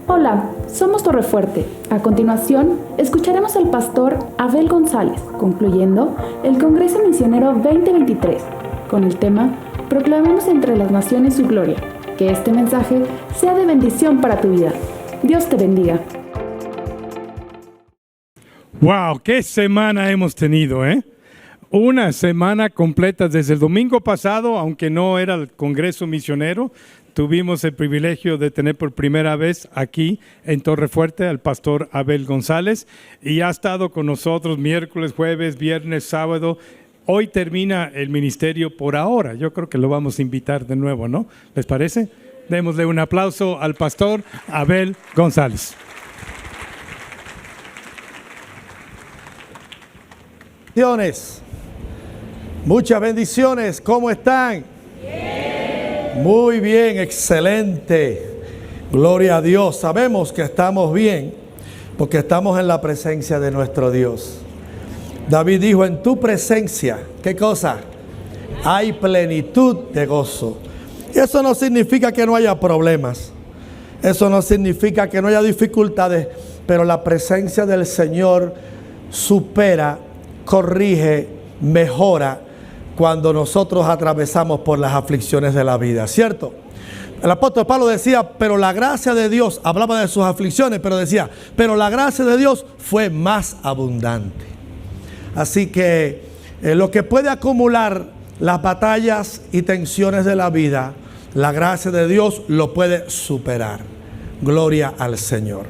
Hola, somos Torrefuerte. A continuación, escucharemos al pastor Abel González, concluyendo el Congreso Misionero 2023, con el tema Proclamemos entre las naciones su gloria. Que este mensaje sea de bendición para tu vida. Dios te bendiga. ¡Wow! ¡Qué semana hemos tenido, eh! Una semana completa desde el domingo pasado, aunque no era el Congreso Misionero, tuvimos el privilegio de tener por primera vez aquí en Torrefuerte al pastor Abel González y ha estado con nosotros miércoles, jueves, viernes, sábado. Hoy termina el ministerio por ahora. Yo creo que lo vamos a invitar de nuevo, ¿no? ¿Les parece? Démosle un aplauso al pastor Abel González. Muchas bendiciones. ¿Cómo están? Bien. Muy bien, excelente. Gloria a Dios. Sabemos que estamos bien porque estamos en la presencia de nuestro Dios. David dijo, en tu presencia, ¿qué cosa? Hay plenitud de gozo. Y eso no significa que no haya problemas. Eso no significa que no haya dificultades. Pero la presencia del Señor supera, corrige, mejora cuando nosotros atravesamos por las aflicciones de la vida, ¿cierto? El apóstol Pablo decía, pero la gracia de Dios, hablaba de sus aflicciones, pero decía, pero la gracia de Dios fue más abundante. Así que lo que puede acumular las batallas y tensiones de la vida, la gracia de Dios lo puede superar. Gloria al Señor.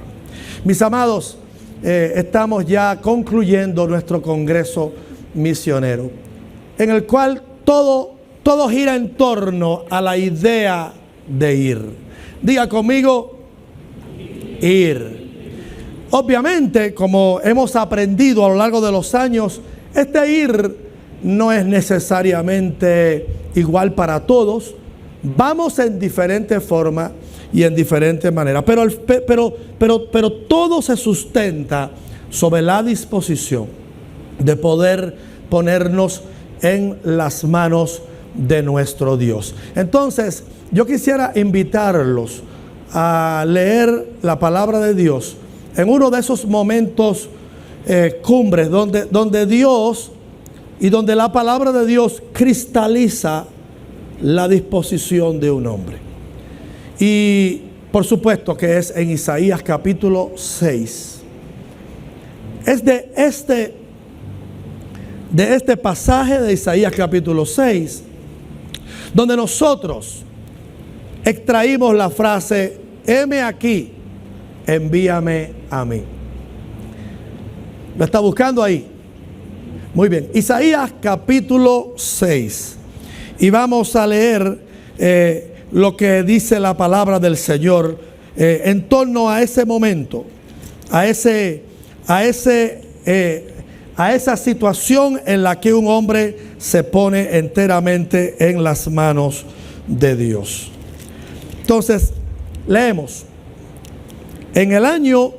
Mis amados, estamos ya concluyendo nuestro Congreso Misionero, en el cual todo gira en torno a la idea de ir. Diga conmigo, ir. Obviamente, como hemos aprendido a lo largo de los años, este ir no es necesariamente igual para todos. Vamos en diferentes formas y en diferentes maneras, pero todo se sustenta sobre la disposición de poder ponernos en las manos de nuestro Dios. Entonces, yo quisiera invitarlos a leer la palabra de Dios en uno de esos momentos cumbres donde Dios y donde la palabra de Dios cristaliza la disposición de un hombre. Y por supuesto que es en Isaías capítulo 6. Es de este pasaje de Isaías capítulo 6 donde nosotros extraímos la frase, heme aquí, envíame a mí. ¿Lo está buscando ahí? Muy bien, Isaías capítulo 6. Y vamos a leer lo que dice la palabra del Señor en torno a ese momento, a esa situación en la que un hombre se pone enteramente en las manos de Dios. Entonces, leemos. En el año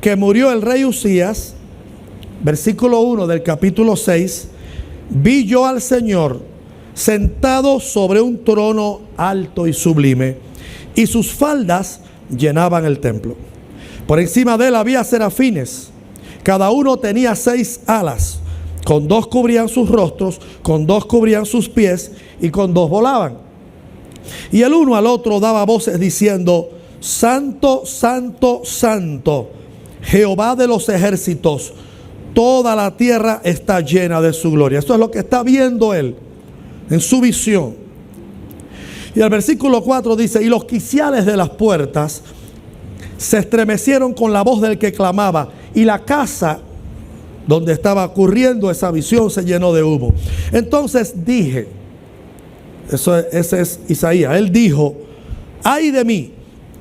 que murió el rey Usías, versículo 1 del capítulo 6, vi yo al Señor sentado sobre un trono alto y sublime, y sus faldas llenaban el templo. Por encima de él había serafines, cada uno tenía 6 alas, con 2 cubrían sus rostros, con 2 cubrían sus pies, y con 2 volaban. Y el uno al otro daba voces diciendo, Santo, Santo, Santo, Jehová de los ejércitos, toda la tierra está llena de su gloria. Esto es lo que está viendo él en su visión. Y el versículo 4 dice, y los quiciales de las puertas se estremecieron con la voz del que clamaba, y la casa donde estaba ocurriendo esa visión se llenó de humo. Entonces dije, ese es Isaías, él dijo, ay de mí,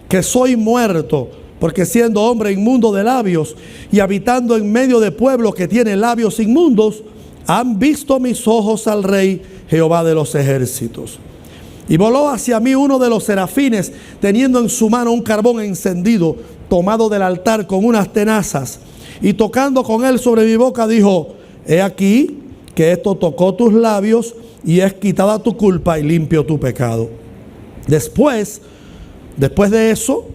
que soy muerto, porque siendo hombre inmundo de labios y habitando en medio de pueblo que tiene labios inmundos, han visto mis ojos al Rey Jehová de los ejércitos. Y voló hacia mí uno de los serafines, teniendo en su mano un carbón encendido, tomado del altar con unas tenazas, y tocando con él sobre mi boca, dijo, he aquí que esto tocó tus labios, y es quitada tu culpa y limpio tu pecado. Después de eso,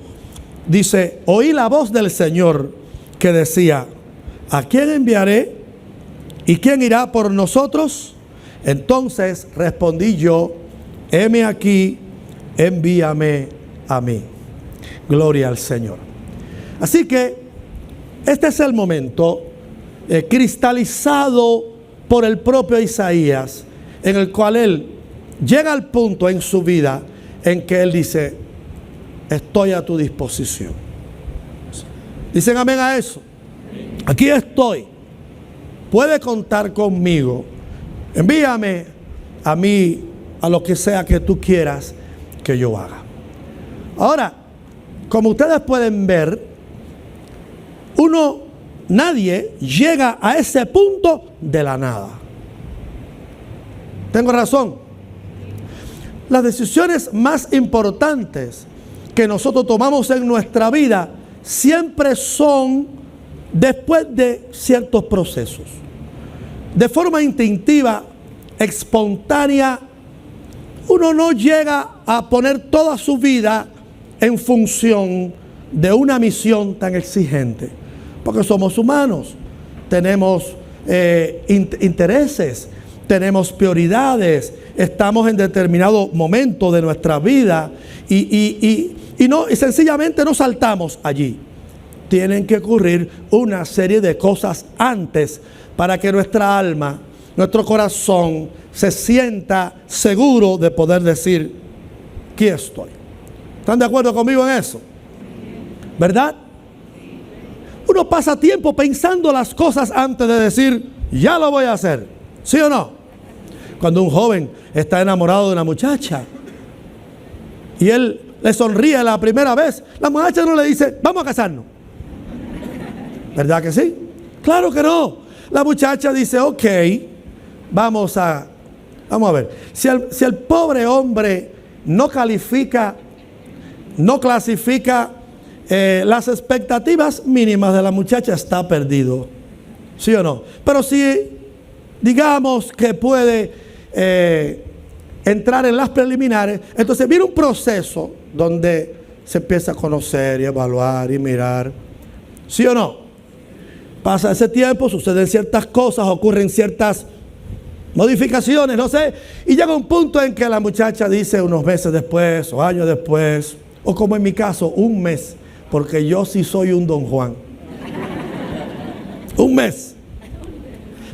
dice, oí la voz del Señor que decía, ¿a quién enviaré? ¿Y quién irá por nosotros? Entonces respondí yo, heme aquí, envíame a mí. Gloria al Señor. Así que este es el momento cristalizado por el propio Isaías, en el cual él llega al punto en su vida en que él dice, estoy a tu disposición. Dicen amén a eso. Aquí estoy. Puede contar conmigo. Envíame a mí a lo que sea que tú quieras que yo haga. Ahora, como ustedes pueden ver, nadie llega a ese punto de la nada. ¿Tengo razón? Las decisiones más importantes que nosotros tomamos en nuestra vida siempre son después de ciertos procesos. De forma instintiva, espontánea, uno no llega a poner toda su vida en función de una misión tan exigente, porque somos humanos, tenemos intereses, tenemos prioridades, estamos en determinado momento de nuestra vida y sencillamente no saltamos allí. Tienen que ocurrir una serie de cosas antes para que nuestra alma, nuestro corazón se sienta seguro de poder decir, aquí estoy. ¿Están de acuerdo conmigo en eso? ¿Verdad? Uno pasa tiempo pensando las cosas antes de decir, ya lo voy a hacer. ¿Sí o no? Cuando un joven está enamorado de una muchacha y él le sonríe la primera vez, la muchacha no le dice, vamos a casarnos. ¿Verdad que sí? Claro que no. La muchacha dice, ok, vamos a ver. Si el pobre hombre no clasifica las expectativas mínimas de la muchacha, está perdido. ¿Sí o no? Pero si digamos que puede entrar en las preliminares, entonces viene un proceso donde se empieza a conocer y evaluar y mirar. ¿Sí o no? Pasa ese tiempo, suceden ciertas cosas, ocurren ciertas modificaciones, no sé, y llega un punto en que la muchacha dice unos meses después o años después, o como en mi caso, un mes, porque yo sí soy un Don Juan. Un mes.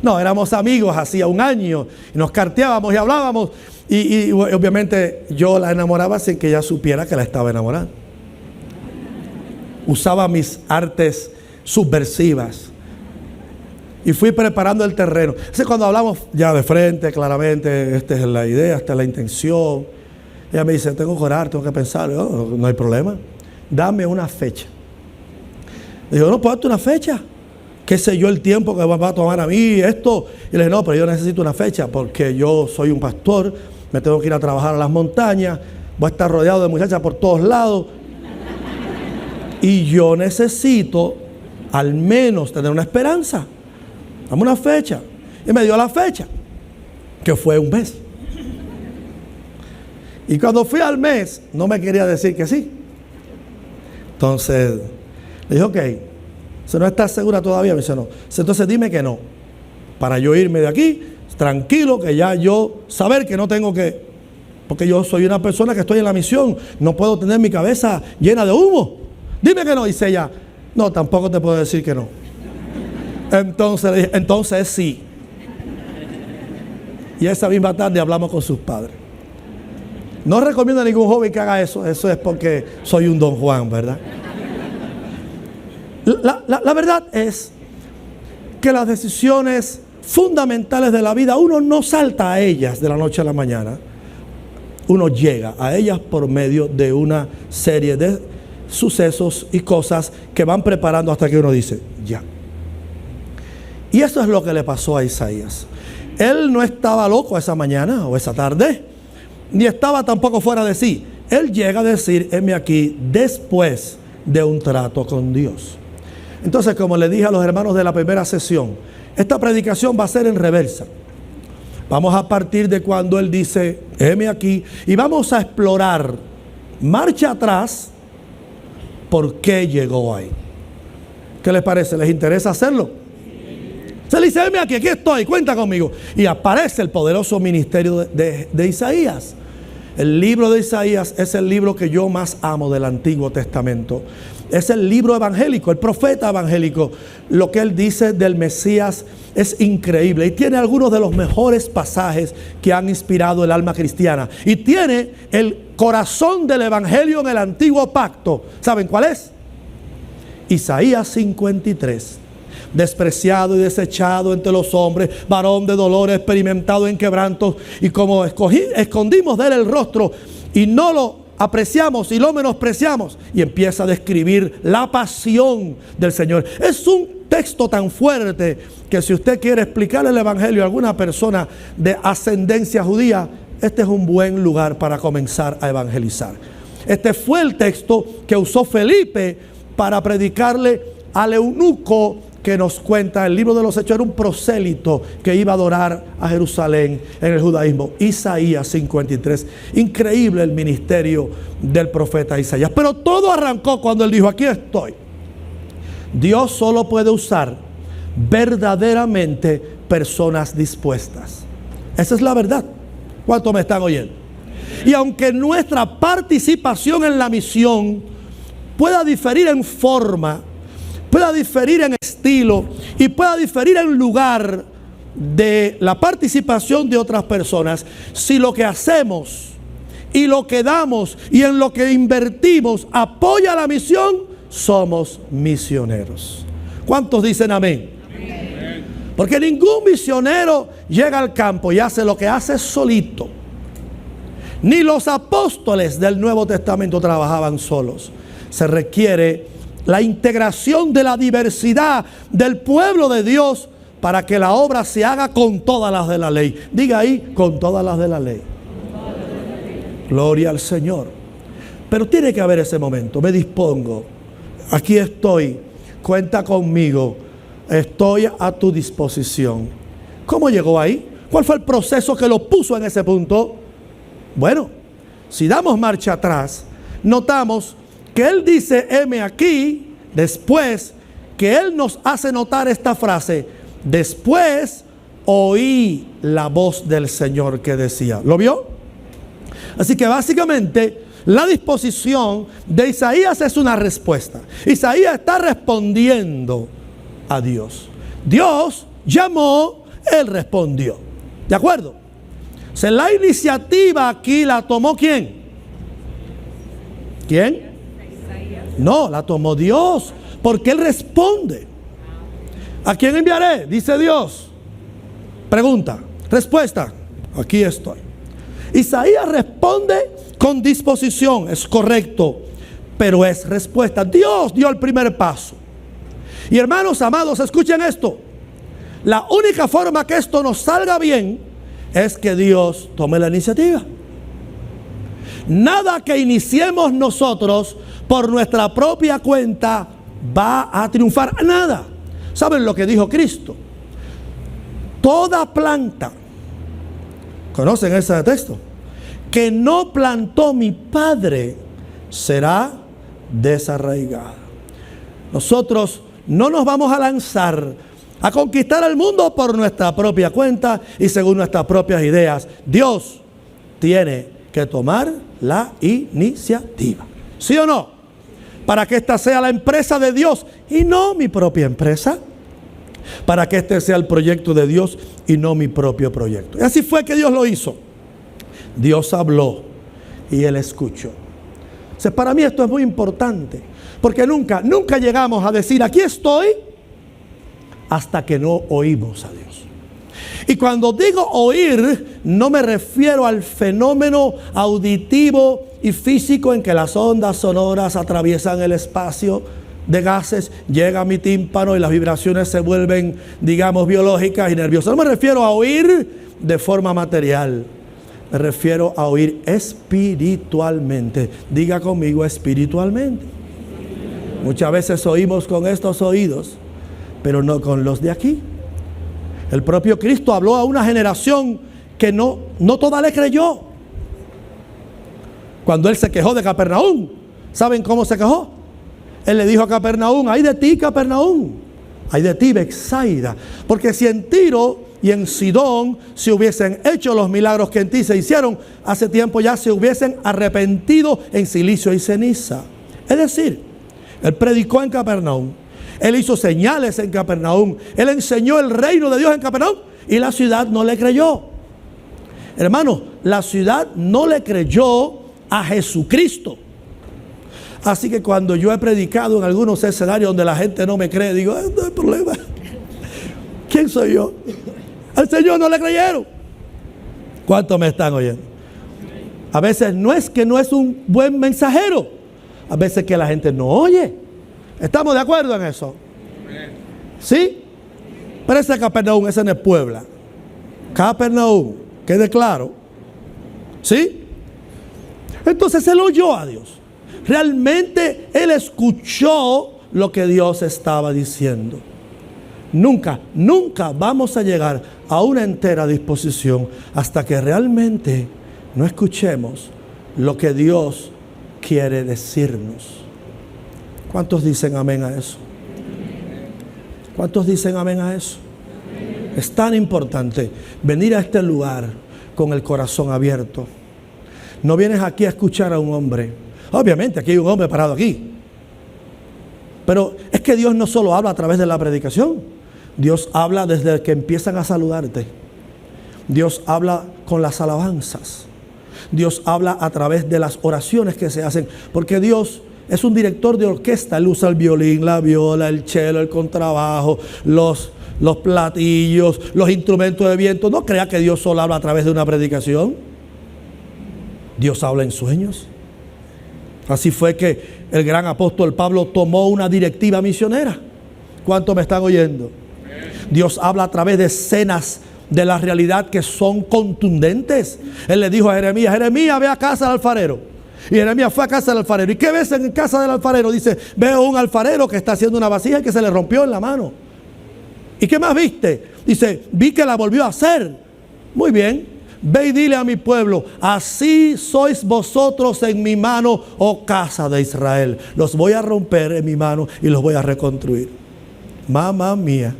No, éramos amigos hacía un año, y nos carteábamos y hablábamos, y obviamente yo la enamoraba sin que ella supiera que la estaba enamorando. Usaba mis artes subversivas. Y fui preparando el terreno. Entonces cuando hablamos ya de frente, claramente, esta es la idea, esta es la intención. Ella me dice, tengo que orar, tengo que pensar. Yo, no hay problema. Dame una fecha. Digo, no, pues darte una fecha. ¿Qué sé yo el tiempo que va a tomar a mí esto? Y le dije, no, pero yo necesito una fecha porque yo soy un pastor, me tengo que ir a trabajar a las montañas, voy a estar rodeado de muchachas por todos lados. Y yo necesito al menos tener una esperanza. Dame una fecha. Y me dio la fecha, que fue un mes. Y cuando fui al mes, no me quería decir que sí. Entonces, le dije, ok, si no estás segura todavía, me dice no. Entonces dime que no, para yo irme de aquí, tranquilo, que ya yo saber que no tengo que, porque yo soy una persona que estoy en la misión, no puedo tener mi cabeza llena de humo. Dime que no, dice ella. No, tampoco te puedo decir que no. Entonces le dije, entonces sí. Y esa misma tarde hablamos con sus padres. No recomiendo a ningún joven que haga eso. Eso es porque soy un Don Juan, ¿verdad? La verdad es que las decisiones fundamentales de la vida, uno no salta a ellas de la noche a la mañana. Uno llega a ellas por medio de una serie de sucesos y cosas que van preparando hasta que uno dice, ya. Y eso es lo que le pasó a Isaías. Él no estaba loco esa mañana o esa tarde, ni estaba tampoco fuera de sí. Él llega a decir, heme aquí, después de un trato con Dios. Entonces, como le dije a los hermanos de la primera sesión, esta predicación va a ser en reversa. Vamos a partir de cuando él dice, heme aquí, y vamos a explorar marcha atrás por qué llegó ahí. ¿Qué les parece? ¿Les interesa hacerlo? Se le dice, venme aquí estoy, cuenta conmigo. Y aparece el poderoso ministerio de Isaías. El libro de Isaías es el libro que yo más amo del Antiguo Testamento. Es el libro evangélico, el profeta evangélico. Lo que él dice del Mesías es increíble y tiene algunos de los mejores pasajes que han inspirado el alma cristiana. Y tiene el corazón del evangelio en el antiguo pacto. ¿Saben cuál es? Isaías 53. Despreciado y desechado entre los hombres, varón de dolores, experimentado en quebrantos, y como escondimos de él el rostro y no lo apreciamos y lo menospreciamos. Y empieza a describir la pasión del Señor. Es un texto tan fuerte que si usted quiere explicarle el evangelio a alguna persona de ascendencia judía, este es un buen lugar para comenzar a evangelizar. Este fue el texto que usó Felipe para predicarle al eunuco que nos cuenta el libro de los Hechos. Era un prosélito que iba a adorar a Jerusalén en el judaísmo. Isaías 53. Increíble el ministerio del profeta Isaías. Pero todo arrancó cuando él dijo, aquí estoy. Dios solo puede usar verdaderamente personas dispuestas. Esa es la verdad. ¿Cuántos me están oyendo? Y aunque nuestra participación en la misión pueda diferir en forma, pueda diferir en estilo y pueda diferir en lugar de la participación de otras personas, si lo que hacemos y lo que damos y en lo que invertimos apoya la misión, somos misioneros. ¿Cuántos dicen amén? Amén. Porque ningún misionero llega al campo y hace lo que hace solito. Ni los apóstoles del Nuevo Testamento trabajaban solos. Se requiere la integración de la diversidad del pueblo de Dios para que la obra se haga con todas las de la ley. Diga ahí, con todas las de la ley. Gloria al Señor. Pero tiene que haber ese momento. Me dispongo. Aquí estoy. Cuenta conmigo. Estoy a tu disposición. ¿Cómo llegó ahí? ¿Cuál fue el proceso que lo puso en ese punto? Bueno, si damos marcha atrás, notamos que él dice, heme aquí, después que él nos hace notar esta frase, después oí la voz del Señor que decía. ¿Lo vio? Así que básicamente la disposición de Isaías es una respuesta. Isaías está respondiendo a Dios. Dios llamó, él respondió. ¿De acuerdo? O sea, la iniciativa aquí la tomó ¿quién? ¿Quién? No, la tomó Dios, porque él responde. ¿A quién enviaré? Dice Dios. Pregunta, respuesta, aquí estoy. Isaías responde con disposición, es correcto, pero es respuesta. Dios dio el primer paso. Y hermanos amados, escuchen esto. La única forma que esto nos salga bien es que Dios tome la iniciativa. Nada que iniciemos nosotros por nuestra propia cuenta va a triunfar. Nada. ¿Saben lo que dijo Cristo? Toda planta, ¿conocen ese texto? Que no plantó mi Padre será desarraigada. Nosotros no nos vamos a lanzar a conquistar el mundo por nuestra propia cuenta y según nuestras propias ideas. Dios tiene que tomar la iniciativa. ¿Sí o no? Para que esta sea la empresa de Dios y no mi propia empresa. Para que este sea el proyecto de Dios y no mi propio proyecto. Y así fue que Dios lo hizo. Dios habló y Él escuchó. O sea, para mí esto es muy importante. Porque nunca llegamos a decir aquí estoy hasta que no oímos a Dios. Y cuando digo oír, no me refiero al fenómeno auditivo y físico en que las ondas sonoras atraviesan el espacio de gases, llega a mi tímpano y las vibraciones se vuelven, digamos, biológicas y nerviosas. No me refiero a oír de forma material, me refiero a oír espiritualmente. Diga conmigo, espiritualmente. Muchas veces oímos con estos oídos, pero no con los de aquí. El propio Cristo habló a una generación que no toda le creyó. Cuando Él se quejó de Capernaum, ¿saben cómo se quejó? Él le dijo a Capernaum: ay de ti, Capernaum, ay de ti, Betsaida, porque si en Tiro y en Sidón se hubiesen hecho los milagros que en ti se hicieron, hace tiempo ya se hubiesen arrepentido en silicio y ceniza. Es decir, Él predicó en Capernaum, Él hizo señales en Capernaum, Él enseñó el reino de Dios en Capernaum, y la ciudad no le creyó. Hermano, la ciudad no le creyó a Jesucristo. Así que cuando yo he predicado en algunos escenarios donde la gente no me cree, digo: no hay problema. ¿Quién soy yo? Al Señor no le creyeron. ¿Cuántos me están oyendo? A veces no es que no es un buen mensajero, a veces que la gente no oye. ¿Estamos de acuerdo en eso? ¿Sí? Pero ese Capernaum, ese no es Puebla. Capernaum, quede claro. ¿Sí? Entonces él oyó a Dios. Realmente él escuchó lo que Dios estaba diciendo. Nunca vamos a llegar a una entera disposición hasta que realmente no escuchemos lo que Dios quiere decirnos. ¿Cuántos dicen amén a eso? ¿Cuántos dicen amén a eso? Es tan importante venir a este lugar con el corazón abierto. No vienes aquí a escuchar a un hombre. Obviamente aquí hay un hombre parado aquí. Pero es que Dios no solo habla a través de la predicación. Dios habla desde que empiezan a saludarte. Dios habla con las alabanzas. Dios habla a través de las oraciones que se hacen. Porque Dios es un director de orquesta. Él usa el violín, la viola, el cello, el contrabajo, los platillos, los instrumentos de viento. No crea que Dios solo habla a través de una predicación. Dios habla en sueños. Así fue que el gran apóstol Pablo tomó una directiva misionera. ¿Cuántos me están oyendo? Dios habla a través de escenas de la realidad que son contundentes. Él le dijo a Jeremías: Jeremías, ve a casa del alfarero. Y Jeremías fue a casa del alfarero. ¿Y qué ves en casa del alfarero? Dice: veo un alfarero que está haciendo una vasija y que se le rompió en la mano. ¿Y qué más viste? Dice: vi que la volvió a hacer. Muy bien. Ve y dile a mi pueblo: así sois vosotros en mi mano, oh casa de Israel. Los voy a romper en mi mano y los voy a reconstruir. Mamá mía.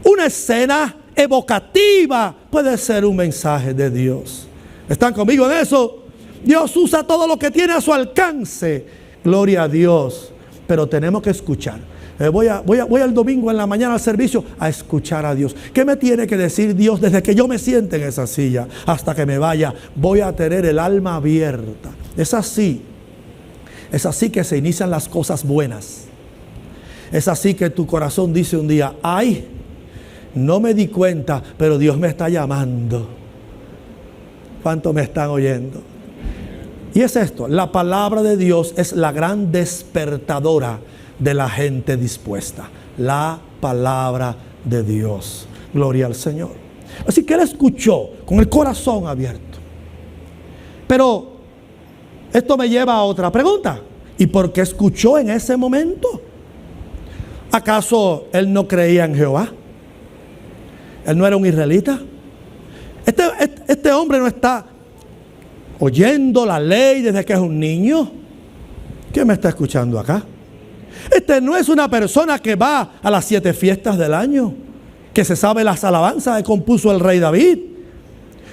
Una escena evocativa puede ser un mensaje de Dios. ¿Están conmigo en eso? Dios usa todo lo que tiene a su alcance. Gloria a Dios. Pero tenemos que escuchar. Voy el domingo en la mañana al servicio a escuchar a Dios. ¿Qué me tiene que decir Dios desde que yo me siente en esa silla hasta que me vaya? Voy a tener el alma abierta. Es así que se inician las cosas buenas. Es así que tu corazón dice un día: ay, no me di cuenta, pero Dios me está llamando. ¿Cuántos me están oyendo? Y es esto: la palabra de Dios es la gran despertadora de la gente dispuesta. La palabra de Dios. Gloria al Señor. Así que él escuchó con el corazón abierto. Pero esto me lleva a otra pregunta. ¿Y por qué escuchó en ese momento? ¿Acaso él no creía en Jehová? ¿Él no era un israelita? Este hombre no está oyendo la ley desde que es un niño. ¿Quién me está escuchando acá? Este no es una persona que va a las 7 fiestas del año, que se sabe las alabanzas que compuso el rey David.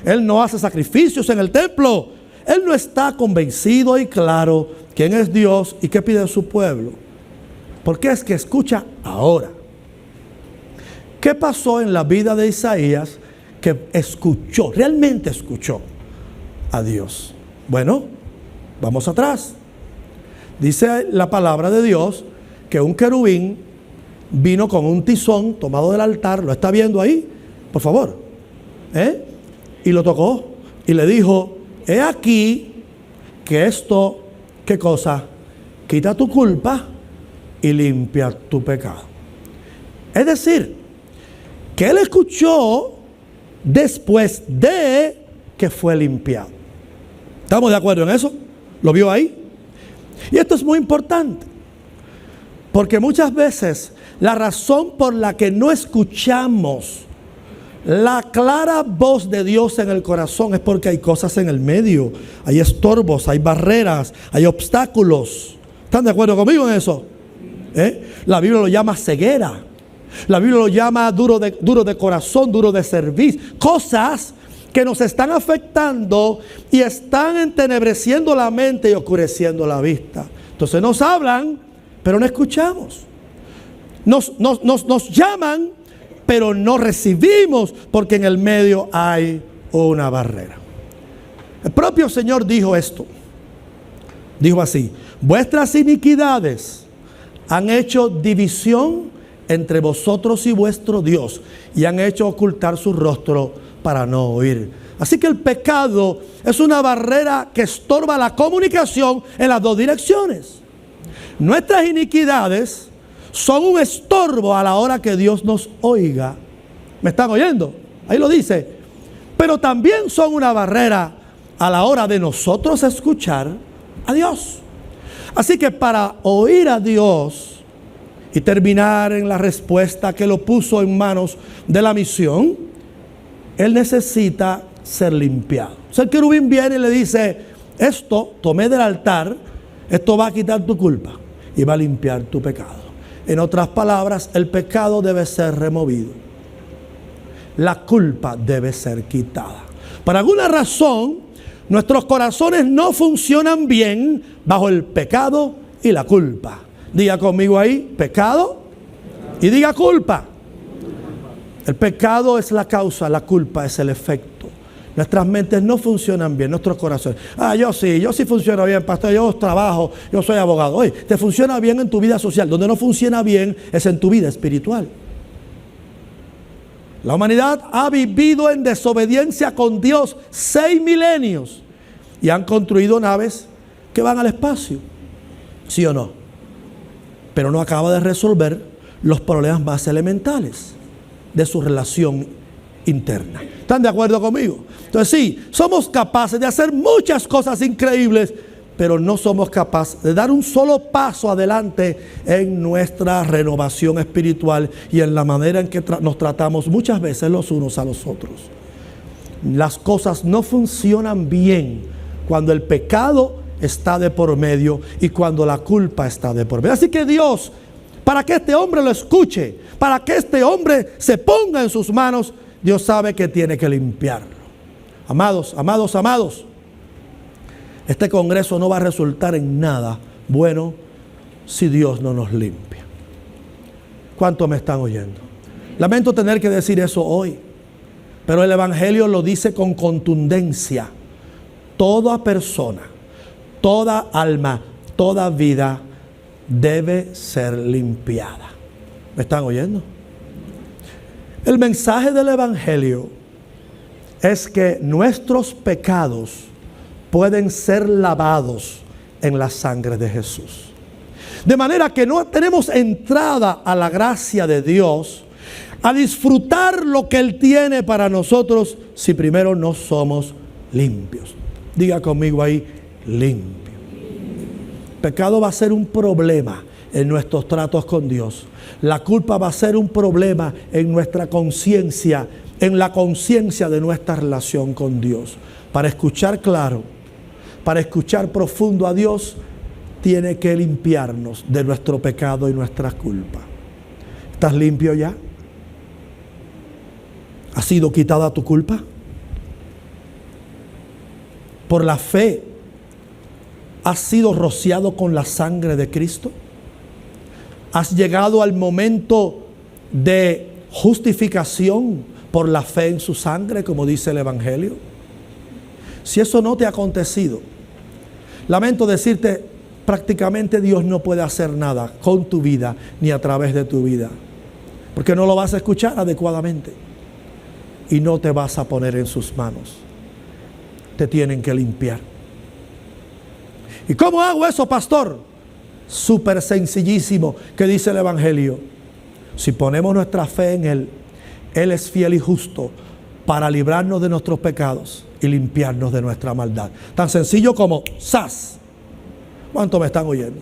Él no hace sacrificios en el templo. Él no está convencido y claro quién es Dios y qué pide su pueblo. ¿Por qué es que escucha ahora? ¿Qué pasó en la vida de Isaías que escuchó, realmente escuchó a Dios? Bueno, vamos atrás. Dice la palabra de Dios que un querubín vino con un tizón tomado del altar. ¿Lo está viendo ahí? Por favor. Y lo tocó y le dijo: he aquí que esto, ¿qué cosa? Quita tu culpa y limpia tu pecado. Es decir, que él escuchó después de que fue limpiado. ¿Estamos de acuerdo en eso? ¿Lo vio ahí? Y esto es muy importante, porque muchas veces la razón por la que no escuchamos la clara voz de Dios en el corazón es porque hay cosas en el medio, hay estorbos, hay barreras, hay obstáculos. ¿Están de acuerdo conmigo en eso? La Biblia lo llama ceguera. La Biblia lo llama duro de corazón, duro de servir. Cosas que nos están afectando y están entenebreciendo la mente y oscureciendo la vista. Entonces nos hablan, pero no escuchamos. Nos llaman, pero no recibimos, porque en el medio hay una barrera. El propio Señor dijo esto. Dijo así: vuestras iniquidades han hecho división entre vosotros y vuestro Dios, y han hecho ocultar su rostro para no oír. Así que el pecado es una barrera que estorba la comunicación en las dos direcciones. Nuestras iniquidades son un estorbo a la hora que Dios nos oiga. ¿Me están oyendo? Ahí lo dice. Pero también son una barrera a la hora de nosotros escuchar a Dios. Así que para oír a Dios y terminar en la respuesta que lo puso en manos de la misión, Él necesita ser limpiado. O sea, el querubín viene y le dice: esto tomé del altar, esto va a quitar tu culpa y va a limpiar tu pecado. En otras palabras, el pecado debe ser removido. La culpa debe ser quitada. Por alguna razón, nuestros corazones no funcionan bien bajo el pecado y la culpa. Diga conmigo ahí: pecado y diga culpa. El pecado es la causa, la culpa es el efecto. Nuestras mentes no funcionan bien, nuestros corazones. Yo sí funciono bien, pastor, yo trabajo, yo soy abogado. Oye, te funciona bien en tu vida social. Donde no funciona bien es en tu vida espiritual. La humanidad ha vivido en desobediencia con Dios 6 milenios y han construido naves que van al espacio. ¿Sí o no? Pero no acaba de resolver los problemas más elementales de su relación interna. ¿Están de acuerdo conmigo? Entonces sí, somos capaces de hacer muchas cosas increíbles, pero no somos capaces de dar un solo paso adelante en nuestra renovación espiritual y en la manera en que nos tratamos muchas veces los unos a los otros. Las cosas no funcionan bien cuando el pecado está de por medio y cuando la culpa está de por medio. Así que Dios, para que este hombre lo escuche, para que este hombre se ponga en sus manos, Dios sabe que tiene que limpiarlo. Amados, este congreso no va a resultar en nada bueno si Dios no nos limpia. ¿Cuántos me están oyendo? Lamento tener que decir eso hoy, pero el Evangelio lo dice con contundencia. Toda persona, toda alma, toda vida debe ser limpiada. ¿Me están oyendo? El mensaje del Evangelio es que nuestros pecados pueden ser lavados en la sangre de Jesús. De manera que no tenemos entrada a la gracia de Dios, a disfrutar lo que Él tiene para nosotros, si primero no somos limpios. Diga conmigo ahí: limpio. Pecado va a ser un problema en nuestros tratos con Dios. La culpa va a ser un problema en nuestra conciencia, en la conciencia de nuestra relación con Dios. Para escuchar claro, para escuchar profundo a Dios, tiene que limpiarnos de nuestro pecado y nuestra culpa. ¿Estás limpio ya? ¿Ha sido quitada tu culpa? Por la fe, ¿has sido rociado con la sangre de Cristo? ¿Has llegado al momento de justificación por la fe en su sangre, como dice el Evangelio? Si eso no te ha acontecido, lamento decirte, prácticamente Dios no puede hacer nada con tu vida ni a través de tu vida, porque no lo vas a escuchar adecuadamente y no te vas a poner en sus manos. Te tienen que limpiar. ¿Y cómo hago eso, pastor? Súper sencillísimo, que dice el Evangelio. Si ponemos nuestra fe en Él, Él es fiel y justo para librarnos de nuestros pecados y limpiarnos de nuestra maldad. Tan sencillo como ¡zas! ¿Cuántos me están oyendo?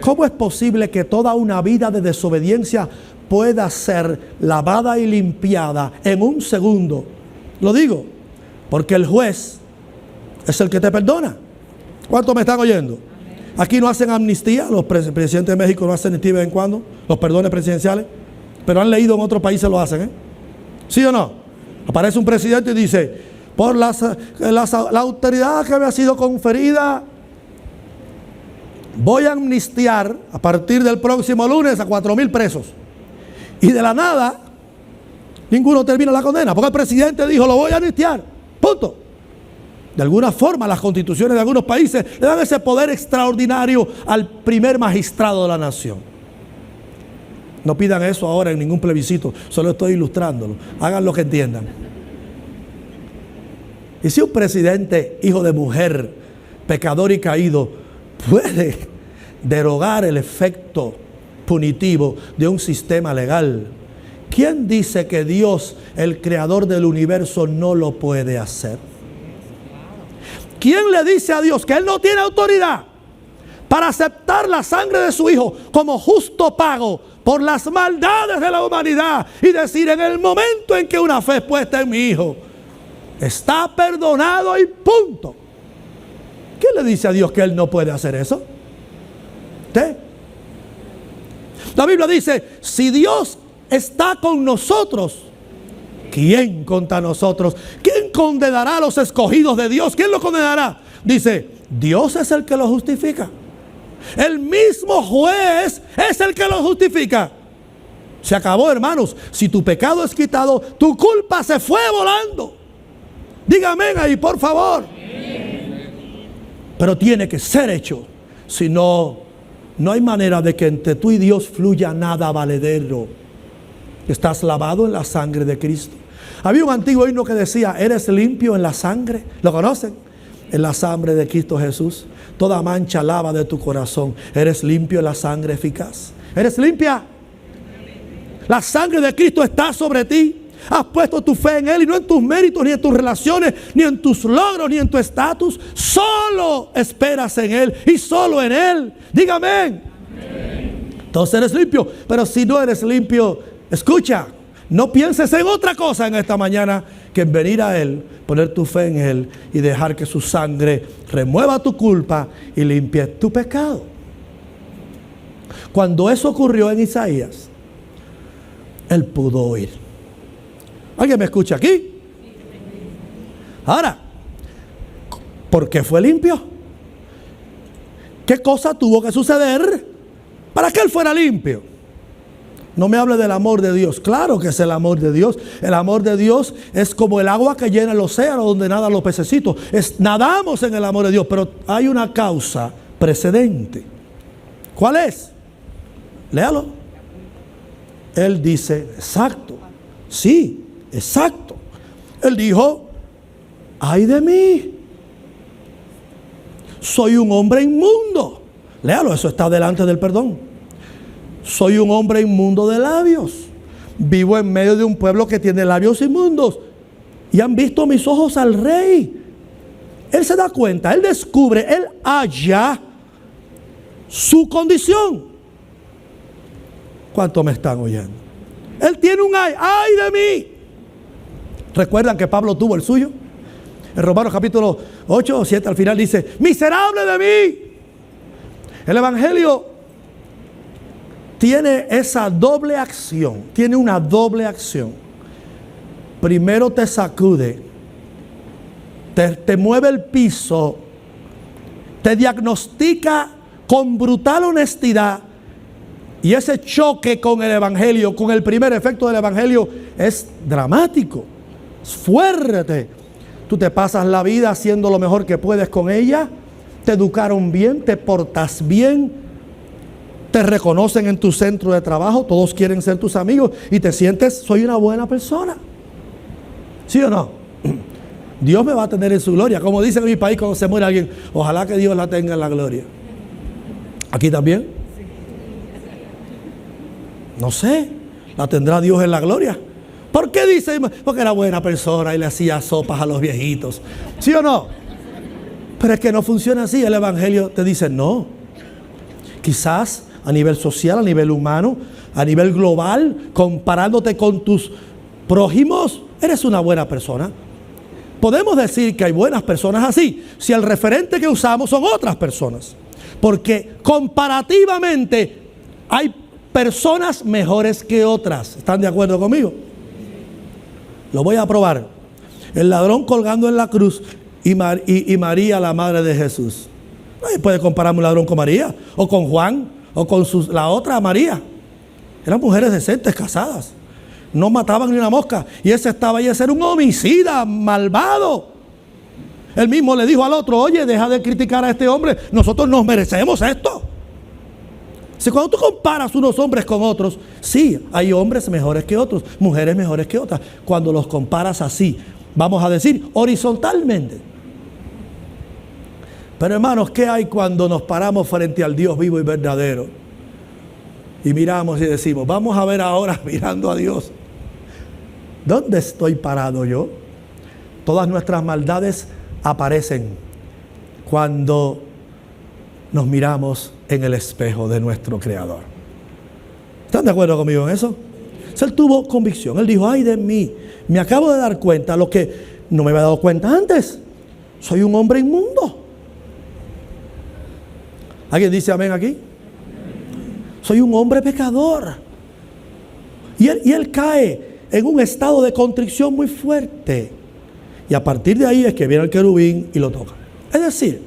¿Cómo es posible que toda una vida de desobediencia pueda ser lavada y limpiada en un segundo? Lo digo porque el juez es el que te perdona. ¿Cuántos me están oyendo? Aquí no hacen amnistía, los presidentes de México no hacen amnistía de vez en cuando, los perdones presidenciales, pero han leído en otros países lo hacen, ¿eh? ¿Sí o no? Aparece un presidente y dice, por la autoridad que me ha sido conferida, voy a amnistiar a partir del próximo lunes a 4,000 presos. Y de la nada, ninguno termina la condena, porque el presidente dijo, lo voy a amnistiar, punto. De alguna forma, las constituciones de algunos países le dan ese poder extraordinario al primer magistrado de la nación. No pidan eso ahora en ningún plebiscito, solo estoy ilustrándolo. Hagan lo que entiendan. Y si un presidente, hijo de mujer, pecador y caído, puede derogar el efecto punitivo de un sistema legal, ¿quién dice que Dios, el creador del universo, no lo puede hacer? ¿Quién le dice a Dios que Él no tiene autoridad para aceptar la sangre de su Hijo como justo pago por las maldades de la humanidad y decir, en el momento en que una fe es puesta en mi Hijo, está perdonado y punto? ¿Quién le dice a Dios que Él no puede hacer eso? ¿Usted? La Biblia dice, si Dios está con nosotros, ¿quién contra nosotros? ¿Quién condenará a los escogidos de Dios? ¿Quién los condenará? Dice, Dios es el que los justifica. El mismo juez es el que los justifica. Se acabó, hermanos. Si tu pecado es quitado, tu culpa se fue volando. Dígame ahí, por favor. Pero tiene que ser hecho. Si no, no hay manera de que entre tú y Dios fluya nada valedero. Estás lavado en la sangre de Cristo. Había un antiguo himno que decía, eres limpio en la sangre. ¿Lo conocen? En la sangre de Cristo Jesús. Toda mancha lava de tu corazón. Eres limpio en la sangre eficaz. ¿Eres limpia? La sangre de Cristo está sobre ti. Has puesto tu fe en Él y no en tus méritos, ni en tus relaciones, ni en tus logros, ni en tu estatus. Solo esperas en Él y solo en Él. Dígame. Amén. Entonces eres limpio. Pero si no eres limpio, escucha, no pienses en otra cosa en esta mañana que en venir a Él, poner tu fe en Él y dejar que su sangre remueva tu culpa y limpie tu pecado. Cuando eso ocurrió en Isaías, él pudo oír. ¿Alguien me escucha aquí? Ahora, ¿por qué fue limpio? ¿Qué cosa tuvo que suceder para que él fuera limpio? No me hable del amor de Dios. Claro que es el amor de Dios. El amor de Dios es como el agua que llena el océano donde nadan los pececitos. Nadamos en el amor de Dios, pero hay una causa precedente. ¿Cuál es? Léalo. Él dice, exacto. Sí, exacto. Él dijo, ay de mí. Soy un hombre inmundo. Léalo, eso está delante del perdón. Soy un hombre inmundo de labios. Vivo en medio de un pueblo que tiene labios inmundos. Y han visto mis ojos al Rey. Él se da cuenta, él descubre, él halla su condición. ¿Cuánto me están oyendo? Él tiene un ay de mí. ¿Recuerdan que Pablo tuvo el suyo? En Romanos capítulo 8 o 7 al final dice, miserable de mí. El Evangelio tiene esa doble acción, tiene una doble acción. Primero te sacude, te mueve el piso, te diagnostica con brutal honestidad. Y ese choque con el Evangelio, con el primer efecto del Evangelio, es dramático, es fuerte. Tú te pasas la vida haciendo lo mejor que puedes con ella, te educaron bien, te portas bien, te reconocen en tu centro de trabajo, todos quieren ser tus amigos y te sientes, soy una buena persona. ¿Sí o no? Dios me va a tener en su gloria. Como dicen en mi país cuando se muere alguien, ojalá que Dios la tenga en la gloria. ¿Aquí también? No sé, la tendrá Dios en la gloria. ¿Por qué dice? Porque era buena persona y le hacía sopas a los viejitos. ¿Sí o no? Pero es que no funciona así. El Evangelio te dice no. Quizás a nivel social, a nivel humano, a nivel global, comparándote con tus prójimos, eres una buena persona. Podemos decir que hay buenas personas así, si el referente que usamos son otras personas. Porque comparativamente hay personas mejores que otras. ¿Están de acuerdo conmigo? Lo voy a probar. El ladrón colgando en la cruz y María, la madre de Jesús. Nadie puede comparar un ladrón con María, o con Juan, o con la otra María. Eran mujeres decentes, casadas. No mataban ni una mosca. Y ese estaba ahí, ese era un homicida, malvado. Él mismo le dijo al otro: oye, deja de criticar a este hombre, nosotros nos merecemos esto. Si cuando tú comparas unos hombres con otros, sí, hay hombres mejores que otros, mujeres mejores que otras. Cuando los comparas así, vamos a decir horizontalmente. Pero hermanos, ¿qué hay cuando nos paramos frente al Dios vivo y verdadero? Y miramos y decimos: vamos a ver ahora, mirando a Dios, ¿dónde estoy parado yo? Todas nuestras maldades aparecen cuando nos miramos en el espejo de nuestro Creador. ¿Están de acuerdo conmigo en eso? Él tuvo convicción. Él dijo: ay de mí, me acabo de dar cuenta, lo que no me había dado cuenta antes. Soy un hombre inmundo. ¿Alguien dice amén aquí? Soy un hombre pecador. Y él cae en un estado de contrición muy fuerte. Y a partir de ahí es que viene el querubín y lo toca. Es decir,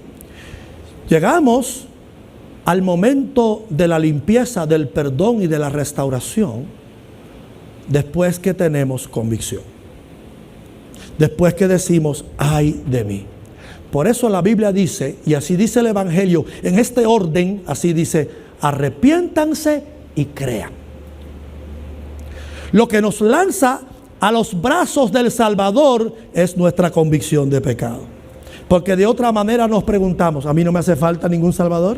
llegamos al momento de la limpieza, del perdón y de la restauración después que tenemos convicción. Después que decimos: ay de mí. Por eso la Biblia dice, y así dice el Evangelio, en este orden, así dice: arrepiéntanse y crean. Lo que nos lanza a los brazos del Salvador es nuestra convicción de pecado. Porque de otra manera nos preguntamos: ¿a mí no me hace falta ningún Salvador?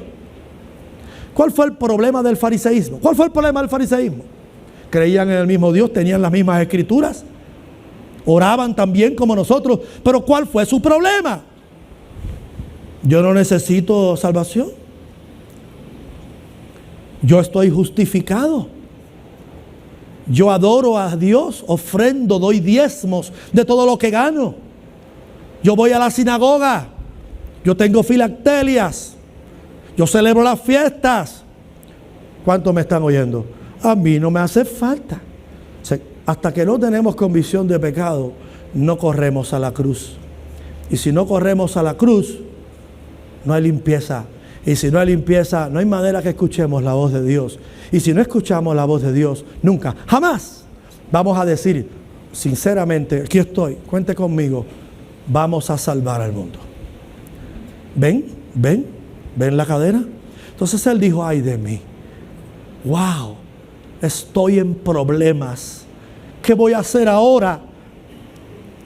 ¿Cuál fue el problema del fariseísmo? ¿Cuál fue el problema del fariseísmo? Creían en el mismo Dios, tenían las mismas escrituras, oraban también como nosotros, pero ¿cuál fue su problema? Yo no necesito salvación. Yo estoy justificado. Yo adoro a Dios, ofrendo, doy diezmos de todo lo que gano. Yo voy a la sinagoga. Yo tengo filactelias. Yo celebro las fiestas. ¿Cuántos me están oyendo? A mí no me hace falta. O sea, hasta que no tenemos convicción de pecado, no corremos a la cruz. Y si no corremos a la cruz, no hay limpieza. Y si no hay limpieza, no hay manera que escuchemos la voz de Dios. Y si no escuchamos la voz de Dios, nunca, jamás vamos a decir sinceramente: aquí estoy, cuente conmigo, vamos a salvar al mundo. ¿Ven la cadena? Entonces él dijo: ay de mí, wow, estoy en problemas, ¿qué voy a hacer ahora?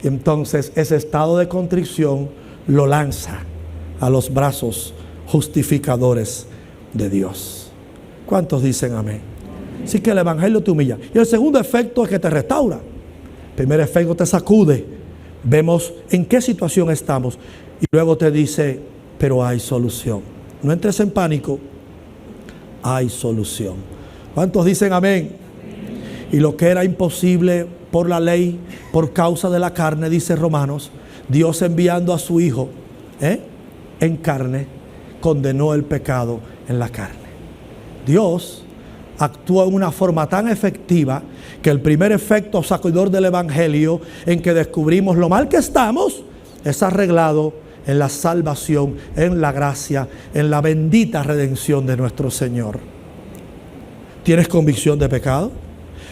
Y entonces ese estado de contrición lo lanza a los brazos justificadores de Dios. ¿Cuántos dicen amén? Así que el Evangelio te humilla. Y el segundo efecto es que te restaura. El primer efecto te sacude. Vemos en qué situación estamos. Y luego te dice: pero hay solución. No entres en pánico. Hay solución. ¿Cuántos dicen amén? Y lo que era imposible por la ley, por causa de la carne, dice Romanos, Dios enviando a su Hijo en carne, condenó el pecado en la carne. Dios actuó en una forma tan efectiva que el primer efecto sacudidor del Evangelio, en que descubrimos lo mal que estamos, es arreglado en la salvación, en la gracia, en la bendita redención de nuestro Señor. ¿Tienes convicción de pecado?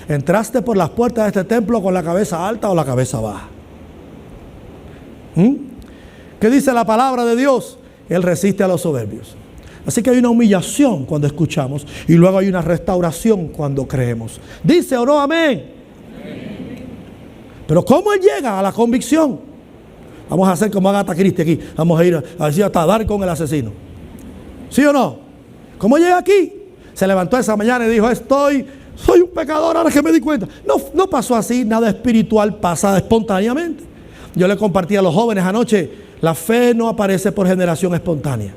¿Entraste por las puertas de este templo con la cabeza alta o la cabeza baja? ¿Qué dice la palabra de Dios? Él resiste a los soberbios. Así que hay una humillación cuando escuchamos y luego hay una restauración cuando creemos. ¿Dice o no amén? Pero ¿cómo él llega a la convicción? Vamos a hacer como Agatha Christie aquí. Vamos a ir así hasta dar con el asesino. ¿Sí o no? ¿Cómo llega aquí? Se levantó esa mañana y dijo: soy un pecador ahora que me di cuenta. No pasó así, nada espiritual pasa espontáneamente. Yo le compartí a los jóvenes anoche: la fe no aparece por generación espontánea.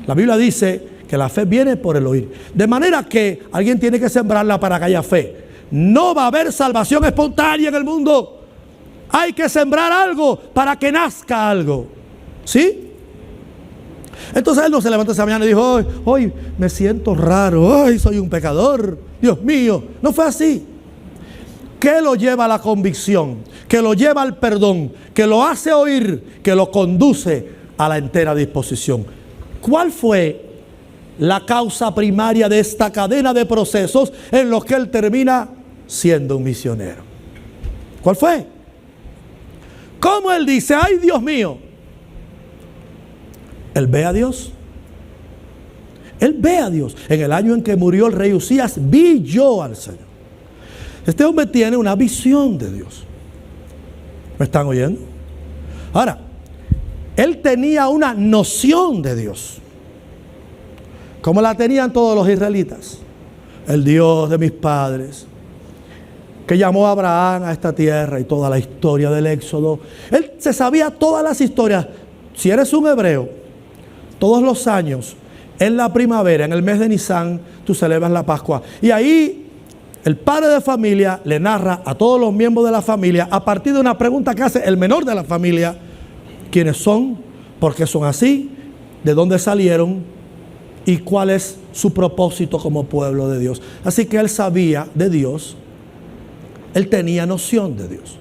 La Biblia dice que la fe viene por el oír. De manera que alguien tiene que sembrarla para que haya fe. No va a haber salvación espontánea en el mundo. Hay que sembrar algo para que nazca algo. ¿Sí? Entonces él no se levantó esa mañana y dijo, hoy me siento raro, hoy soy un pecador, Dios mío. No fue así. ¿Qué lo lleva a la convicción? Que lo lleva al perdón, que lo hace oír, que lo conduce a la entera disposición. ¿Cuál fue la causa primaria de esta cadena de procesos en los que él termina siendo un misionero? ¿Cuál fue? ¿Cómo él dice, ay Dios mío? Él ve a Dios. Él ve a Dios. En el año en que murió el rey Usías, vi yo al Señor. Este hombre tiene una visión de Dios. ¿Me están oyendo? Ahora, él tenía una noción de Dios, como la tenían todos los israelitas. El Dios de mis padres, que llamó a Abraham a esta tierra, y toda la historia del Éxodo. Él se sabía todas las historias. Si eres un hebreo, todos los años, en la primavera, en el mes de Nisan, tú celebras la Pascua. Y ahí el padre de familia le narra a todos los miembros de la familia, a partir de una pregunta que hace el menor de la familia: ¿quiénes son? ¿Por qué son así? ¿De dónde salieron? ¿Y cuál es su propósito como pueblo de Dios? Así que él sabía de Dios. Él tenía noción de Dios.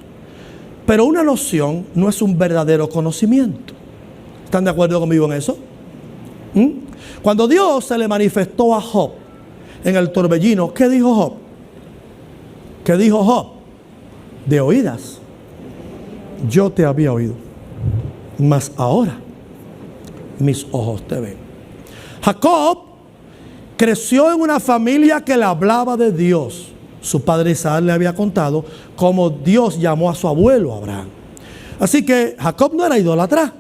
Pero una noción no es un verdadero conocimiento. ¿Están de acuerdo conmigo en eso? Cuando Dios se le manifestó a Job en el torbellino, ¿qué dijo Job? ¿Qué dijo Job? De oídas yo te había oído, mas ahora mis ojos te ven. Jacob creció en una familia que le hablaba de Dios. Su padre Isaac le había contado cómo Dios llamó a su abuelo Abraham. Así que Jacob no era idólatra.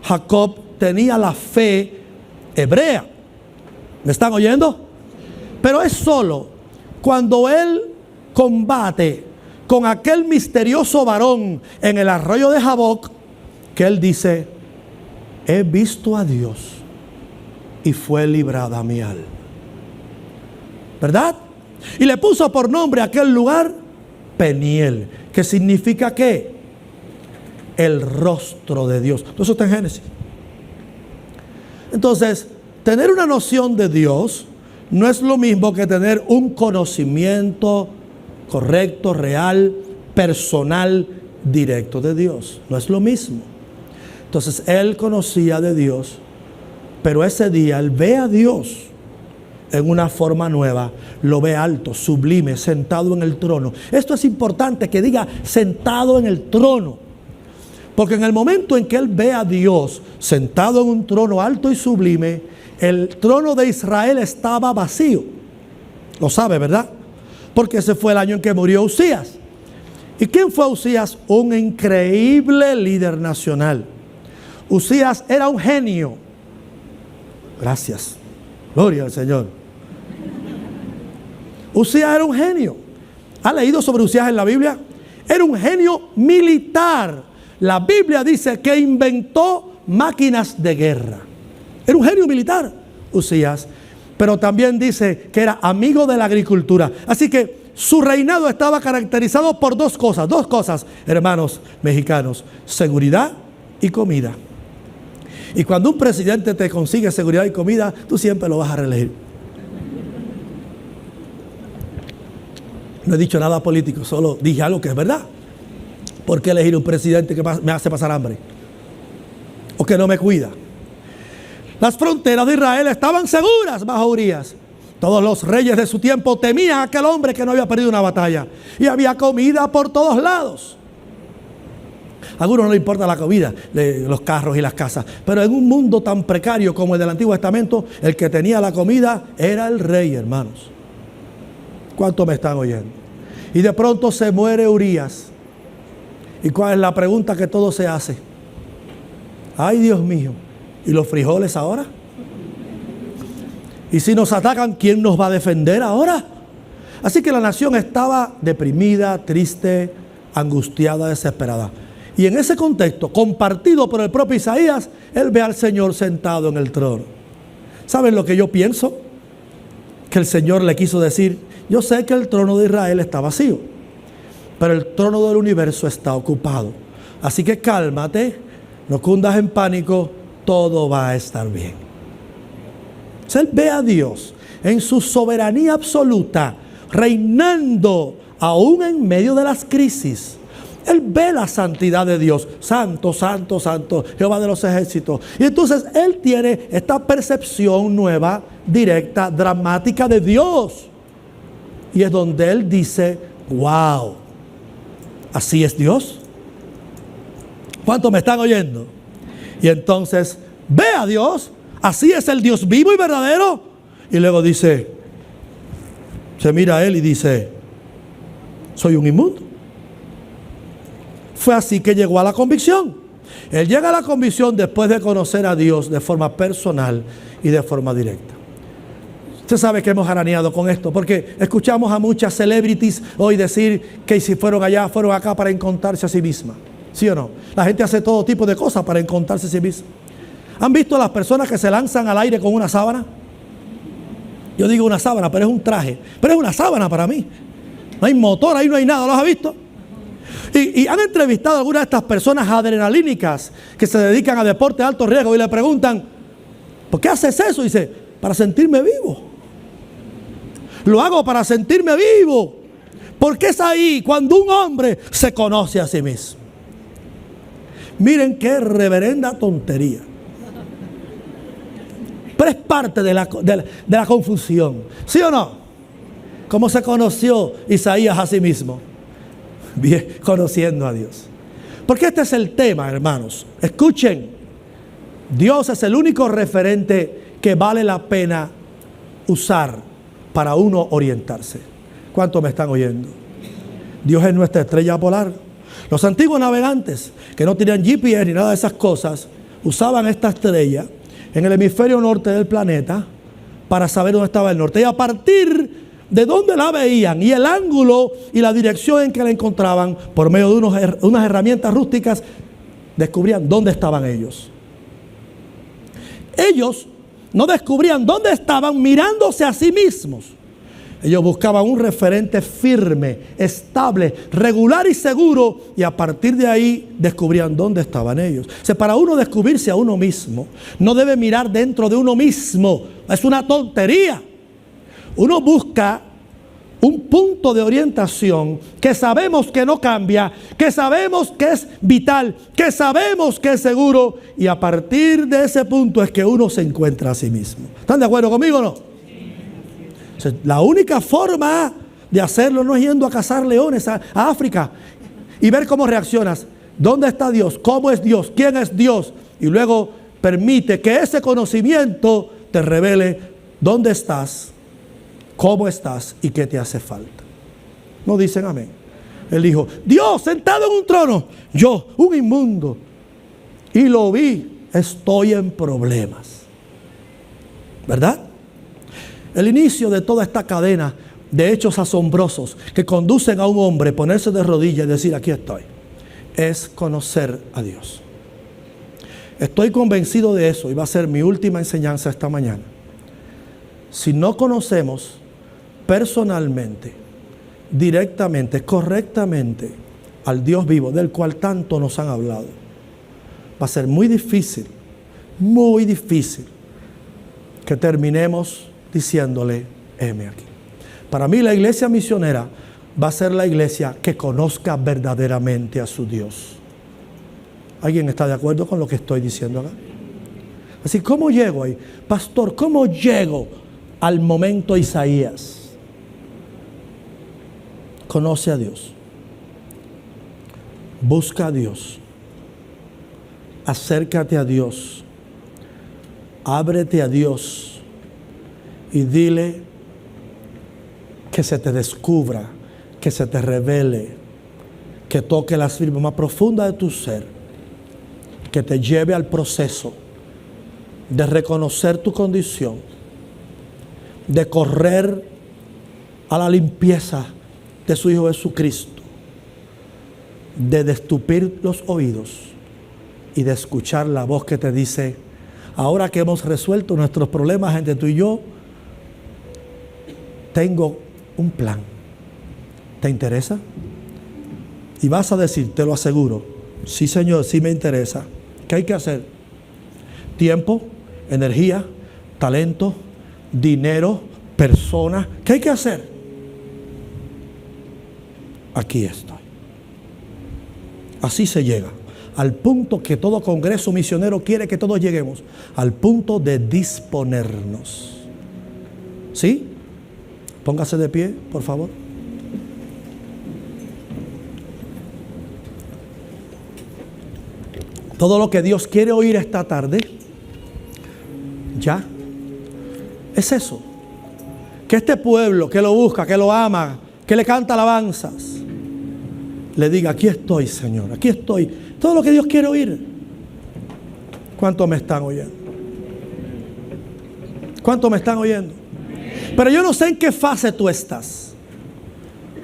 Jacob tenía la fe hebrea. ¿Me están oyendo? Pero es solo cuando él combate con aquel misterioso varón en el arroyo de Jaboc que él dice: he visto a Dios y fue librada mi alma. ¿Verdad? Y le puso por nombre a aquel lugar Peniel, que significa ¿qué? El rostro de Dios. Eso está en Génesis. Entonces, tener una noción de Dios no es lo mismo que tener un conocimiento correcto, real, personal, directo de Dios. No es lo mismo. Entonces, él conocía de Dios, pero ese día él ve a Dios en una forma nueva, lo ve alto, sublime, sentado en el trono. Esto es importante que diga sentado en el trono, porque en el momento en que él ve a Dios sentado en un trono alto y sublime, el trono de Israel estaba vacío. Lo sabe, ¿verdad? Porque ese fue el año en que murió Usías. ¿Y quién fue Usías? Un increíble líder nacional. Usías era un genio. Gracias. Gloria al Señor. Usías era un genio. ¿Ha leído sobre Usías en la Biblia? Era un genio militar. La Biblia dice que inventó máquinas de guerra. Era un genio militar, Usías. Pero también dice que era amigo de la agricultura. Así que su reinado estaba caracterizado por dos cosas, hermanos mexicanos: seguridad y comida. Y cuando un presidente te consigue seguridad y comida, tú siempre lo vas a reelegir. No he dicho nada político, solo dije algo que es verdad. ¿Por qué elegir un presidente que me hace pasar hambre? O que no me cuida. Las fronteras de Israel estaban seguras bajo Urías. Todos los reyes de su tiempo temían a aquel hombre que no había perdido una batalla. Y había comida por todos lados. A algunos no les importa la comida, los carros y las casas. Pero en un mundo tan precario como el del Antiguo Testamento, el que tenía la comida era el rey, hermanos. ¿Cuántos me están oyendo? Y de pronto se muere Urías. ¿Y cuál es la pregunta que todo se hace? Ay, Dios mío, ¿y los frijoles ahora? ¿Y si nos atacan, quién nos va a defender ahora? Así que la nación estaba deprimida, triste, angustiada, desesperada. Y en ese contexto, compartido por el propio Isaías, él ve al Señor sentado en el trono. ¿Saben lo que yo pienso? Que el Señor le quiso decir: yo sé que el trono de Israel está vacío, pero el trono del universo está ocupado. Así que cálmate, no cundas en pánico, todo va a estar bien. Entonces él ve a Dios en su soberanía absoluta, reinando aún en medio de las crisis. Él ve la santidad de Dios. Santo, santo, santo, Jehová de los ejércitos. Y entonces él tiene esta percepción nueva, directa, dramática de Dios. Y es donde él dice, wow, ¿así es Dios? ¿Cuántos me están oyendo? Y entonces ve a Dios, así es el Dios vivo y verdadero. Y luego dice, se mira a él y dice, soy un inmundo. Fue así que llegó a la convicción. Él llega a la convicción después de conocer a Dios de forma personal y de forma directa. Usted sabe que hemos arañado con esto, porque escuchamos a muchas celebrities hoy decir que si fueron allá, fueron acá para encontrarse a sí misma. ¿Sí o no? La gente hace todo tipo de cosas para encontrarse a sí misma. ¿Han visto a las personas que se lanzan al aire con una sábana? Yo digo una sábana, pero es un traje. Pero es una sábana para mí. No hay motor, ahí no hay nada. ¿Los has visto? Y han entrevistado a algunas de estas personas adrenalínicas que se dedican a deporte de alto riesgo y le preguntan, ¿por qué haces eso? Y dice, para sentirme vivo. Lo hago para sentirme vivo. Porque es ahí cuando un hombre se conoce a sí mismo. Miren qué reverenda tontería. Pero es parte de la confusión. ¿Sí o no? ¿Cómo se conoció Isaías a sí mismo? Bien, conociendo a Dios. Porque este es el tema, hermanos. Escuchen. Dios es el único referente que vale la pena usar para uno orientarse. ¿Cuántos me están oyendo? Dios es nuestra estrella polar. Los antiguos navegantes que no tenían GPS ni nada de esas cosas, usaban esta estrella en el hemisferio norte del planeta para saber dónde estaba el norte. Y a partir de dónde la veían y el ángulo y la dirección en que la encontraban, por medio de unas herramientas rústicas, descubrían dónde estaban ellos. Ellos no descubrían dónde estaban mirándose a sí mismos. Ellos buscaban un referente firme, estable, regular y seguro, y a partir de ahí descubrían dónde estaban ellos. O sea, para uno descubrirse a uno mismo, no debe mirar dentro de uno mismo. Es una tontería. Uno busca un punto de orientación que sabemos que no cambia, que sabemos que es vital, que sabemos que es seguro, y a partir de ese punto es que uno se encuentra a sí mismo. ¿Están de acuerdo conmigo o no? La única forma de hacerlo no es yendo a cazar leones a África y ver cómo reaccionas. ¿Dónde está Dios? ¿Cómo es Dios? ¿Quién es Dios? Y luego permite que ese conocimiento te revele dónde estás, cómo estás y qué te hace falta. No dicen amén. Él dijo, Dios sentado en un trono, yo, un inmundo, y lo vi, estoy en problemas. ¿Verdad? El inicio de toda esta cadena de hechos asombrosos que conducen a un hombre a ponerse de rodillas y decir, aquí estoy, es conocer a Dios. Estoy convencido de eso y va a ser mi última enseñanza esta mañana. Si no conocemos personalmente, directamente, correctamente al Dios vivo del cual tanto nos han hablado, va a ser muy difícil que terminemos diciéndole, heme aquí. Para mí la iglesia misionera va a ser la iglesia que conozca verdaderamente a su Dios. ¿Alguien está de acuerdo con lo que estoy diciendo acá? Así, ¿cómo llego ahí? Pastor, ¿cómo llego al momento Isaías? Conoce a Dios. Busca a Dios. Acércate a Dios. Ábrete a Dios. Y dile que se te descubra, que se te revele, que toque las fibras más profundas de tu ser, que te lleve al proceso de reconocer tu condición, de correr a la limpieza de su Hijo Jesucristo, de destupir los oídos y de escuchar la voz que te dice, ahora que hemos resuelto nuestros problemas entre tú y yo, tengo un plan. ¿Te interesa? Y vas a decir, te lo aseguro, sí Señor, sí me interesa. ¿Qué hay que hacer? Tiempo, energía, talento, dinero, personas. ¿Qué hay que hacer? Aquí estoy. Así se llega al punto que todo congreso misionero quiere que todos lleguemos, al punto de disponernos. ¿Sí? Póngase de pie, por favor. Todo lo que Dios quiere oír esta tarde, ya, es eso. Que este pueblo que lo busca, que lo ama, que le canta alabanzas, le diga: aquí estoy, Señor, aquí estoy. Todo lo que Dios quiere oír. ¿Cuántos me están oyendo? ¿Cuántos me están oyendo? Pero yo no sé en qué fase tú estás.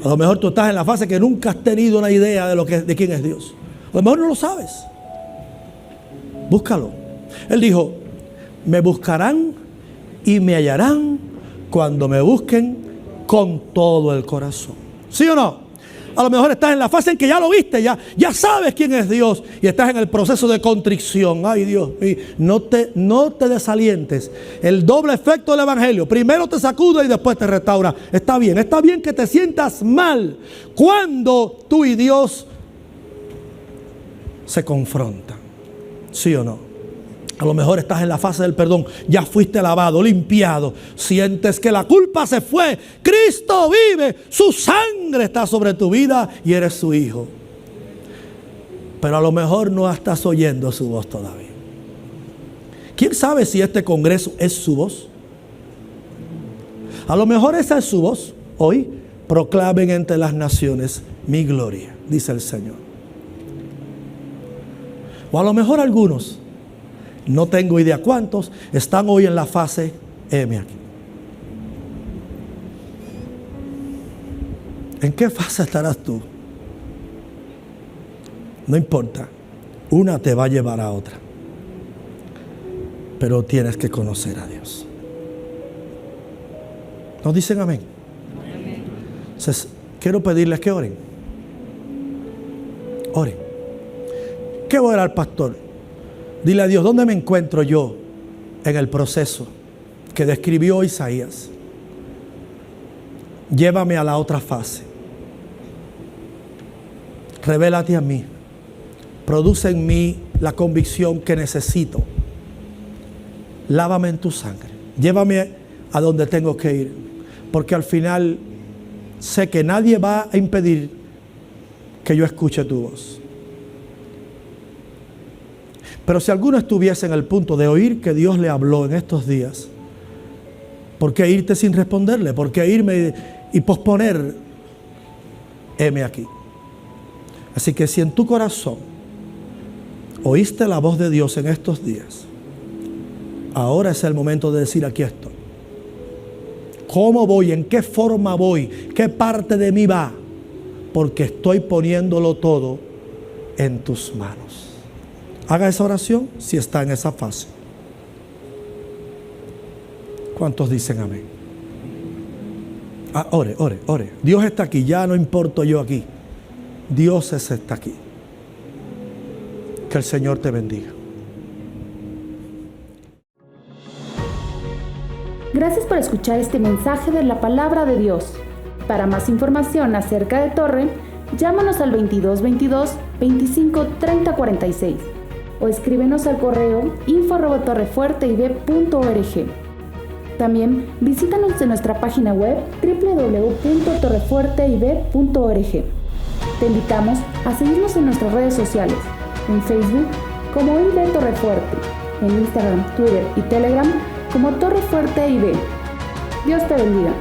A lo mejor tú estás en la fase que nunca has tenido una idea de quién es Dios. A lo mejor no lo sabes. Búscalo. Él dijo: me buscarán y me hallarán cuando me busquen con todo el corazón. ¿Sí o no? A lo mejor estás en la fase en que ya lo viste, ya sabes quién es Dios, y estás en el proceso de contrición. Ay, Dios, no te desalientes. El doble efecto del evangelio: primero te sacude y después te restaura. Está bien que te sientas mal cuando tú y Dios se confrontan. ¿Sí o no? A lo mejor estás en la fase del perdón. Ya fuiste lavado, limpiado. Sientes que la culpa se fue. Cristo vive. Su sangre está sobre tu vida y eres su hijo. Pero a lo mejor no estás oyendo su voz todavía. ¿Quién sabe si este congreso es su voz? A lo mejor esa es su voz. Hoy proclamen entre las naciones mi gloria, dice el Señor. O a lo mejor algunos, no tengo idea cuántos, están hoy en la fase M aquí. ¿En qué fase estarás tú? No importa, una te va a llevar a otra, pero tienes que conocer a Dios. ¿Nos dicen amén? Amén. Entonces, quiero pedirles que oren. Oren. ¿Qué voy a orar al pastor? Dile a Dios: ¿dónde me encuentro yo en el proceso que describió Isaías? Llévame a la otra fase. Revélate a mí. Produce en mí la convicción que necesito. Lávame en tu sangre. Llévame a donde tengo que ir. Porque al final sé que nadie va a impedir que yo escuche tu voz. Pero si alguno estuviese en el punto de oír que Dios le habló en estos días, ¿por qué irte sin responderle? ¿Por qué irme y posponer? Heme aquí. Así que si en tu corazón oíste la voz de Dios en estos días, ahora es el momento de decir: aquí estoy. ¿Cómo voy? ¿En qué forma voy? ¿Qué parte de mí va? Porque estoy poniéndolo todo en tus manos. Haga esa oración si está en esa fase. ¿Cuántos dicen amén? Ore. Dios está aquí, ya no importo yo aquí. Dios está aquí. Que el Señor te bendiga. Gracias por escuchar este mensaje de la Palabra de Dios. Para más información acerca de Torre, llámanos al 2222 25 30 46 o escríbenos al correo info@torrefuerteib.org. También visítanos en nuestra página web www.torrefuerteib.org. Te invitamos a seguirnos en nuestras redes sociales, en Facebook como IB Torrefuerte, en Instagram, Twitter y Telegram como Torrefuerte IB. Dios te bendiga.